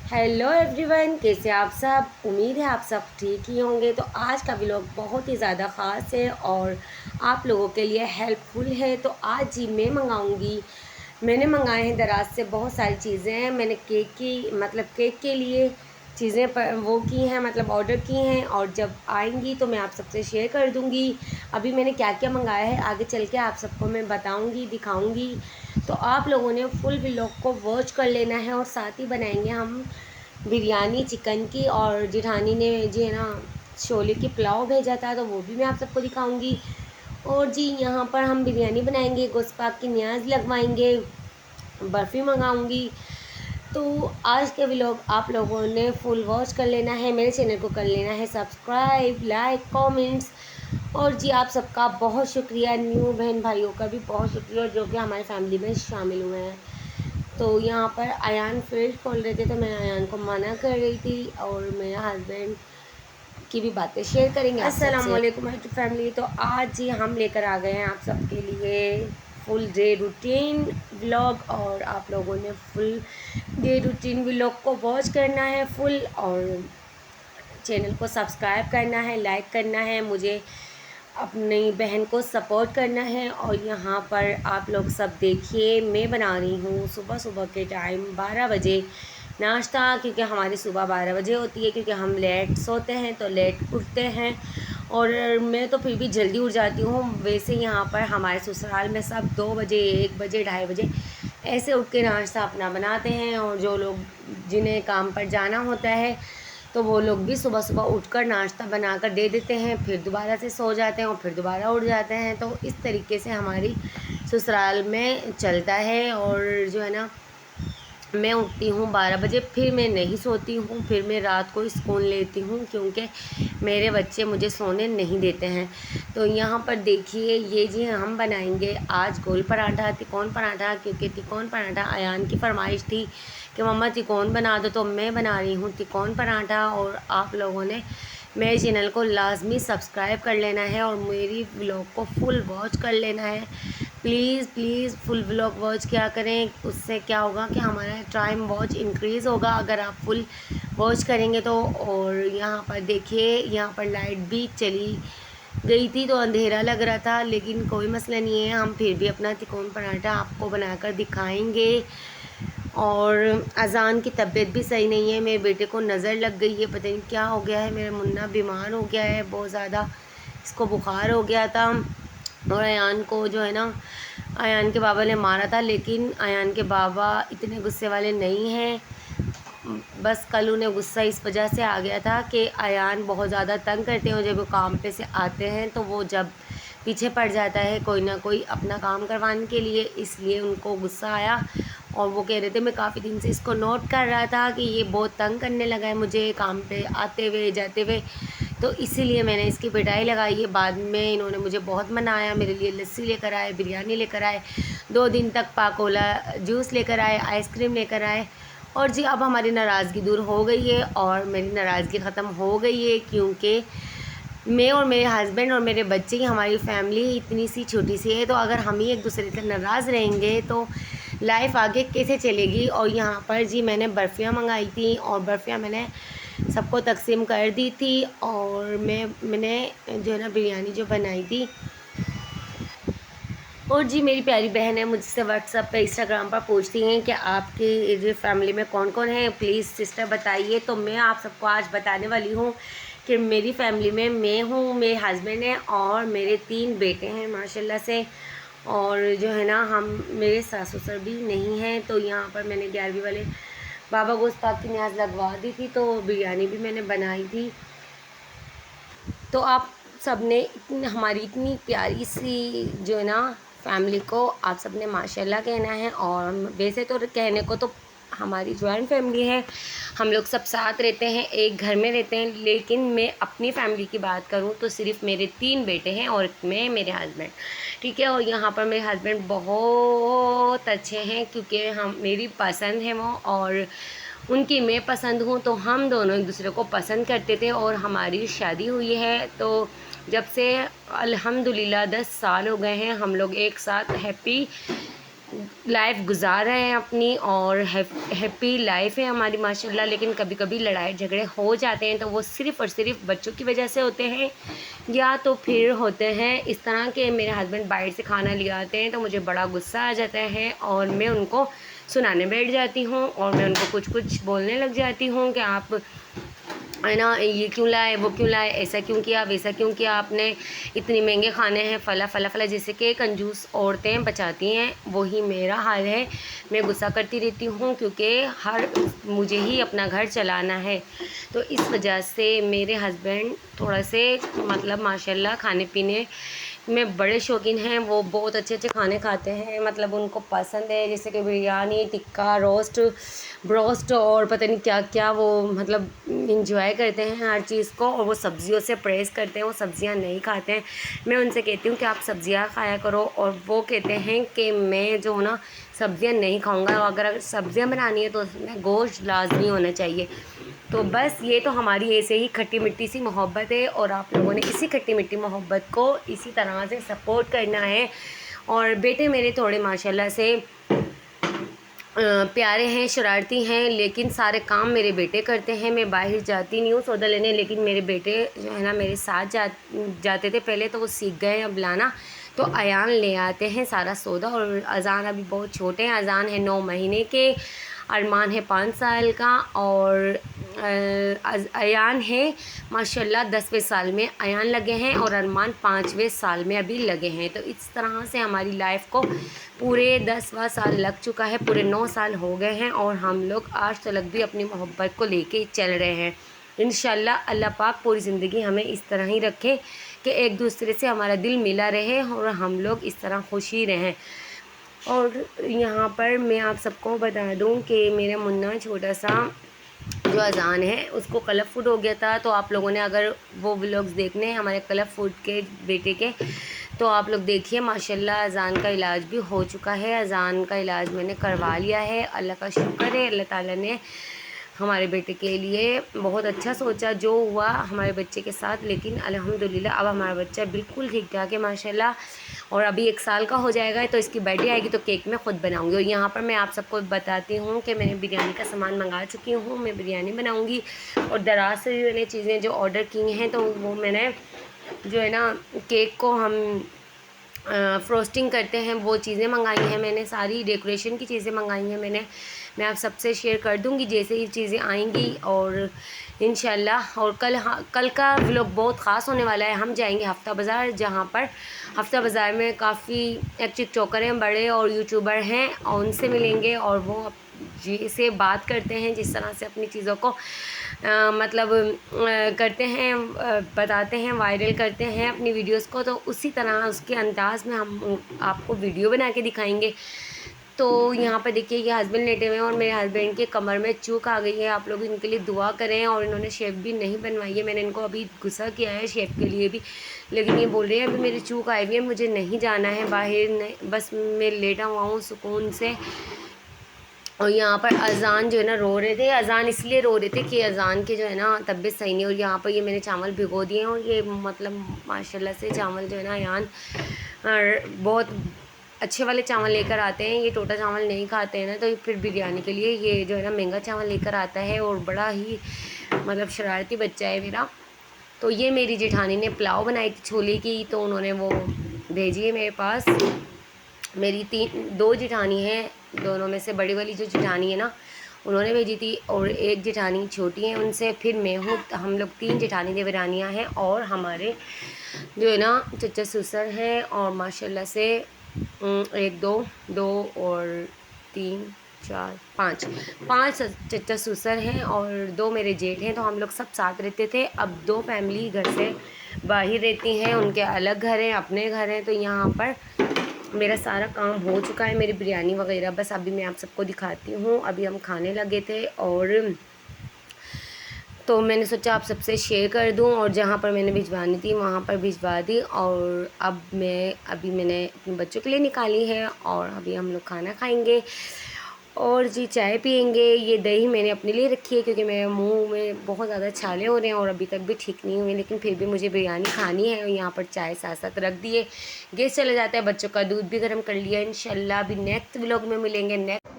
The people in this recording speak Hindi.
हेलो एवरीवन, कैसे आप सब। उम्मीद है आप सब ठीक ही होंगे। तो आज का व्लॉग बहुत ही ज़्यादा ख़ास है और आप लोगों के लिए हेल्पफुल है। तो आज ही मैंने मंगाए हैं दराज से बहुत सारी चीज़ें। मैंने केक के लिए चीज़ें वो की हैं, मतलब ऑर्डर की हैं, और जब आएंगी तो मैं आप सबसे शेयर कर दूंगी। अभी मैंने क्या क्या मंगाया है आगे चल के आप सबको मैं बताऊंगी, दिखाऊंगी। तो आप लोगों ने फुल व्लॉग को वॉच कर लेना है। और साथ ही बनाएंगे हम बिरयानी चिकन की, और जिठानी ने जी है ना शोले की पुलाव भेजा था, तो वो भी मैं आप सबको दिखाऊंगी। और जी यहाँ पर हम बिरयानी बनाएंगे, गोश्त पाक की न्याज लगवाएंगे, बर्फ़ी मंगाऊंगी। तो आज के व्लॉग आप लोगों ने फुल वॉच कर लेना है। मेरे चैनल को कर लेना है सब्सक्राइब, लाइक, कमेंट्स। और जी आप सबका बहुत शुक्रिया, न्यू बहन भाइयों का भी बहुत शुक्रिया जो कि हमारी फैमिली में शामिल हुए हैं। तो यहाँ पर अयान फ्रिज खोल रहे थे, तो मैं अयान को मना कर रही थी, और मेरे हस्बैंड की भी बातें शेयर करेंगे अस्सलाम वालेकुम फैमिली। तो आज ही हम लेकर आ गए हैं आप सबके लिए फुल डे रूटीन व्लॉग, और आप लोगों ने फुल डे रूटीन व्लॉग को वॉच करना है फुल, और चैनल को सब्सक्राइब करना है, लाइक करना है, मुझे अपनी बहन को सपोर्ट करना है। और यहाँ पर आप लोग सब देखिए, मैं बना रही हूँ सुबह सुबह के टाइम 12 बजे नाश्ता, क्योंकि हमारी सुबह 12 बजे होती है, क्योंकि हम लेट सोते हैं तो लेट उठते हैं। और मैं तो फिर भी जल्दी उठ जाती हूँ। वैसे यहाँ पर हमारे ससुराल में सब 2 बजे, 1 बजे, 2:30 बजे ऐसे उठ के नाश्ता अपना बनाते हैं। और जो लोग जिन्हें काम पर जाना होता है तो वो लोग भी सुबह सुबह उठकर नाश्ता बनाकर दे देते हैं, फिर दोबारा से सो जाते हैं और फिर दोबारा उठ जाते हैं। तो इस तरीके से हमारी ससुराल में चलता है। और जो है ना, मैं उठती हूँ 12 बजे, फिर मैं नहीं सोती हूँ, फिर मैं रात को स्कूल लेती हूँ, क्योंकि मेरे बच्चे मुझे सोने नहीं देते हैं। तो यहाँ पर देखिए, ये जी हम बनाएंगे आज गोल पराठा, तिकोन पराठा, क्योंकि तिकोन पराठा अयान की फरमाइश थी कि मम्मा तिकोन बना दो, तो मैं बना रही हूँ तिकोन पराठा। और आप लोगों ने मेरे चैनल को लाजमी सब्सक्राइब कर लेना है और मेरी व्लॉग को फुल वॉच कर लेना है। Please please full vlog watch किया करें, उससे क्या होगा कि हमारा टाइम वॉच इंक्रीज़ होगा अगर आप फुल वॉच करेंगे तो। और यहाँ पर देखिए, यहाँ पर लाइट भी चली गई थी तो अंधेरा लग रहा था, लेकिन कोई मसला नहीं है, हम फिर भी अपना तिकोन पराठा आपको बनाकर दिखाएंगे। और अज़ान की तबीयत भी सही नहीं है, मेरे बेटे को नज़र लग गई है, पता नहीं क्या हो गया है, मेरा मुन्ना बीमार हो गया है बहुत ज़्यादा, इसको बुखार हो गया था। और अयान को जो है ना, अयान के बाबा ने मारा था, लेकिन अयान के बाबा इतने गुस्से वाले नहीं हैं। बस कल उन्हें गुस्सा इस वजह से आ गया था कि अयान बहुत ज़्यादा तंग करते हैं, जब वो काम पे से आते हैं तो वो जब पीछे पड़ जाता है कोई ना कोई अपना काम करवाने के लिए, इसलिए उनको गुस्सा आया। और वो कह रहे थे, मैं काफ़ी दिन से इसको नोट कर रहा था कि ये बहुत तंग करने लगा है मुझे काम पे आते हुए जाते हुए, तो इसीलिए मैंने इसकी पिटाई लगाई है। बाद में इन्होंने मुझे बहुत मनाया, मेरे लिए लस्सी लेकर आए, बिरयानी लेकर आए, 2 दिन तक पाकोला जूस लेकर आए, आइसक्रीम लेकर आए। और जी अब हमारी नाराज़गी दूर हो गई है और मेरी नाराज़गी ख़त्म हो गई है, क्योंकि मैं और मेरे हस्बैंड और मेरे बच्चे की, हमारी फैमिली इतनी सी छोटी सी है, तो अगर हम ही एक दूसरे से नाराज़ रहेंगे तो लाइफ आगे कैसे चलेगी। और यहाँ पर जी मैंने बर्फ़ियाँ मंगाई थी और बर्फ़ियाँ मैंने सबको तकसीम कर दी थी। और मैंने जो है ना बिरयानी जो बनाई थी। और जी मेरी प्यारी बहन है, मुझसे व्हाट्सएप पे, इंस्टाग्राम पर पूछती हैं कि आपकी जो फैमिली में कौन कौन है, प्लीज़ सिस्टर बताइए। तो मैं आप सबको आज बताने वाली हूँ कि मेरी फैमिली में मैं हूँ, मेरे हस्बैंड हैं और मेरे 3 बेटे हैं माशाल्लाह से। और जो है ना, हम मेरे सास ससुर भी नहीं हैं। तो यहाँ पर मैंने 11वीं वाले बाबा गोश्त पाक की न्याज लगवा दी थी, तो बिरयानी भी मैंने बनाई थी। तो आप सब ने हमारी इतनी प्यारी सी जो है ना फैमिली को आप सब ने माशाल्लाह कहना है। और वैसे तो कहने को तो हमारी जॉइंट फैमिली है, हम लोग सब साथ रहते हैं, एक घर में रहते हैं, लेकिन मैं अपनी फैमिली की बात करूं तो सिर्फ मेरे 3 बेटे हैं और मैं, मेरे हस्बैंड, ठीक है। और यहाँ पर मेरे हस्बैंड बहुत अच्छे हैं, क्योंकि हम मेरी पसंद है वो और उनकी मैं पसंद हूँ, तो हम दोनों एक दूसरे को पसंद करते थे। और हमारी शादी हुई है तो जब से अल्हम्दुलिल्लाह 10 साल हो गए हैं, हम लोग एक साथ हैप्पी लाइफ गुजार रहे हैं अपनी, और हैप्पी लाइफ है हमारी माशाल्लाह। लेकिन कभी कभी लड़ाई झगड़े हो जाते हैं तो वो सिर्फ़ और सिर्फ बच्चों की वजह से होते हैं, या तो फिर होते हैं इस तरह के मेरे हस्बैंड बाहर से खाना ले आते हैं तो मुझे बड़ा गुस्सा आ जाता है और मैं उनको सुनाने बैठ जाती हूँ और मैं उनको कुछ कुछ बोलने लग जाती हूँ कि आप है ना ये क्यों लाए, वो क्यों लाए, ऐसा क्यों किया, वैसा क्यों किया आपने, इतने महंगे खाने हैं, फला फला फला। जैसे कि कंजूस औरतें बचाती हैं, वही मेरा हाल है। मैं गुस्सा करती रहती हूँ क्योंकि मुझे ही अपना घर चलाना है। तो इस वजह से मेरे हस्बैंड थोड़ा से मतलब माशाल्लाह खाने पीने में बड़े शौकीन हैं। वो बहुत अच्छे अच्छे खाने खाते हैं, मतलब उनको पसंद है, जैसे कि बिरयानी, टिक्का, रोस्ट, ब्रोस्ट और पता नहीं क्या क्या। वो मतलब इंजॉय करते हैं हर चीज़ को, और वो सब्ज़ियों से परहेज़ करते हैं, वो सब्ज़ियां नहीं खाते हैं। मैं उनसे कहती हूँ कि आप सब्ज़ियां खाया करो, और वो कहते हैं कि मैं जो ना सब्ज़ियां नहीं खाऊंगा, अगर सब्ज़ियां बनानी है तो उसमें गोश्त लाजमी होना चाहिए। तो बस ये तो हमारी ऐसे ही खट्टी मिट्टी सी मोहब्बत है, और आप लोगों ने इसी खट्टी मिट्टी मोहब्बत को इसी तरह से सपोर्ट करना है। और बेटे मेरे थोड़े माशाल्लाह से प्यारे हैं, शरारती हैं, लेकिन सारे काम मेरे बेटे करते हैं। मैं बाहर जाती नहीं हूँ सौदा लेने, लेकिन मेरे बेटे जो है ना मेरे साथ जाते थे पहले, तो वो सीख गए अब लाना। तो अयान ले आते हैं सारा सौदा। और अज़ान अभी बहुत छोटे हैं, अज़ान है 9 महीने के, अरमान है 5 साल का, और अयान है माशाल्लाह 10वें साल में अयान लगे हैं, और अरमान 5वें साल में अभी लगे हैं। तो इस तरह से हमारी लाइफ को पूरे 10वां साल लग चुका है, पूरे 9 साल हो गए हैं, और हम लोग आज तक भी अपनी मोहब्बत को लेके चल रहे हैं। इंशाल्लाह अल्लाह पाक पूरी ज़िंदगी हमें इस तरह ही रखे कि एक दूसरे से हमारा दिल मिला रहे और हम लोग इस तरह खुश ही रहें। और यहाँ पर मैं आप सबको बता दूँ कि मेरा मुन्ना छोटा सा जो अज़ान है उसको कलफ फूड हो गया था। तो आप लोगों ने अगर वो व्लॉग्स देखने हैं हमारे कलफ फूड के बेटे के, तो आप लोग देखिए माशाल्लाह अज़ान का इलाज भी हो चुका है। अज़ान का इलाज मैंने करवा लिया है, अल्लाह का शुक्र है। अल्लाह ताला ने हमारे बेटे के लिए बहुत अच्छा सोचा जो हुआ हमारे बच्चे के साथ। लेकिन अल्हम्दुलिल्लाह अब हमारा बच्चा बिल्कुल ठीक ठाक है माशाल्लाह, और अभी 1 साल का हो जाएगा तो इसकी बर्थडे आएगी तो केक मैं ख़ुद बनाऊंगी। और यहाँ पर मैं आप सबको बताती हूँ कि मैंने बिरयानी का सामान मंगा चुकी हूँ, मैं बिरयानी बनाऊँगी। और दराज से भी मैंने चीज़ें जो ऑर्डर की हैं, तो वो मैंने जो है ना केक को हम फ्रोस्टिंग करते हैं वो चीज़ें मंगाई हैं मैंने, सारी डेकोरेशन की चीज़ें मंगाई हैं मैंने। मैं आप सबसे शेयर कर दूँगी जैसे ही चीज़ें आएंगी। और इंशाल्लाह और कल का व्लॉग बहुत ख़ास होने वाला है। हम जाएंगे हफ्ता बाज़ार, जहाँ पर हफ्ता बाज़ार में काफ़ी एक टिकटॉकर हैं बड़े और यूट्यूबर हैं, और उनसे मिलेंगे, और वो जी से बात करते हैं, जिस तरह से अपनी चीज़ों को मतलब करते हैं, बताते हैं, वायरल करते हैं अपनी वीडियोस को। तो उसी तरह उसके अंदाज़ में हम आपको वीडियो बना के दिखाएंगे। तो यहाँ पर देखिए ये हस्बैंड लेटे हुए हैं, और मेरे हस्बैंड के कमर में चूक आ गई है। आप लोग इनके लिए दुआ करें। और इन्होंने शेप भी नहीं बनवाई है, मैंने इनको अभी गुस्सा किया है शेप के लिए भी, लेकिन ये बोल रहे हैं अभी मेरी चूक आई हुई है, मुझे नहीं जाना है बाहर, नहीं बस मैं लेटा हुआ हूँ सुकून से। और यहाँ पर अज़ान जो है ना रो रहे थे, अज़ान इसलिए रो रहे थे कि अज़ान के जो है ना तबीयत सही नहीं। और यहाँ पर ये मैंने चावल भिगो दिए हैं, और ये मतलब माशाल्लाह से चावल जो है ना यान बहुत अच्छे वाले चावल लेकर आते हैं। ये टोटा चावल नहीं खाते हैं ना, तो फिर बिरयानी के लिए ये जो है ना महंगा चावल लेकर आता है, और बड़ा ही मतलब शरारती बच्चा है मेरा। तो ये मेरी जेठानी ने पुलाव बनाई थी छोले की, तो उन्होंने वो भेजी है मेरे पास। मेरी 2 जेठानी हैं, दोनों में से बड़ी वाली जो जेठानी है ना उन्होंने भेजी थी, और एक जेठानी छोटी है उनसे, फिर मैं हूँ। हम लोग 3 जेठानी देवरानियाँ हैं, और हमारे जो है ना चचा ससुर हैं। और माशाल्लाह से 1 2 और 3 4 5 चचा ससुर हैं, और 2 मेरे जेठ हैं। तो हम लोग सब साथ रहते थे। अब 2 फैमिली घर से बाहर रहती हैं, उनके अलग घर हैं, अपने घर हैं। तो यहाँ पर मेरा सारा काम हो चुका है, मेरी बिरयानी वगैरह बस अभी मैं आप सबको दिखाती हूँ। अभी हम खाने लगे थे, और तो मैंने सोचा आप सबसे शेयर कर दूं, और जहाँ पर मैंने भिजवानी थी वहाँ पर भिजवा दी। और अभी मैंने अपने बच्चों के लिए निकाली है, और अभी हम लोग खाना खाएंगे। और जी चाय पियेंगे। ये दही मैंने अपने लिए रखी है क्योंकि मेरे मुंह में बहुत ज़्यादा छाले हो रहे हैं और अभी तक भी ठीक नहीं हुए, लेकिन फिर भी मुझे बिरयानी खानी है। और यहाँ पर चाय साथ साथ रख दिए, गैस चला जाता है, बच्चों का दूध भी गर्म कर लिया। इंशाल्लाह अभी नेक्स्ट व्लॉग में मिलेंगे। नेक्स्ट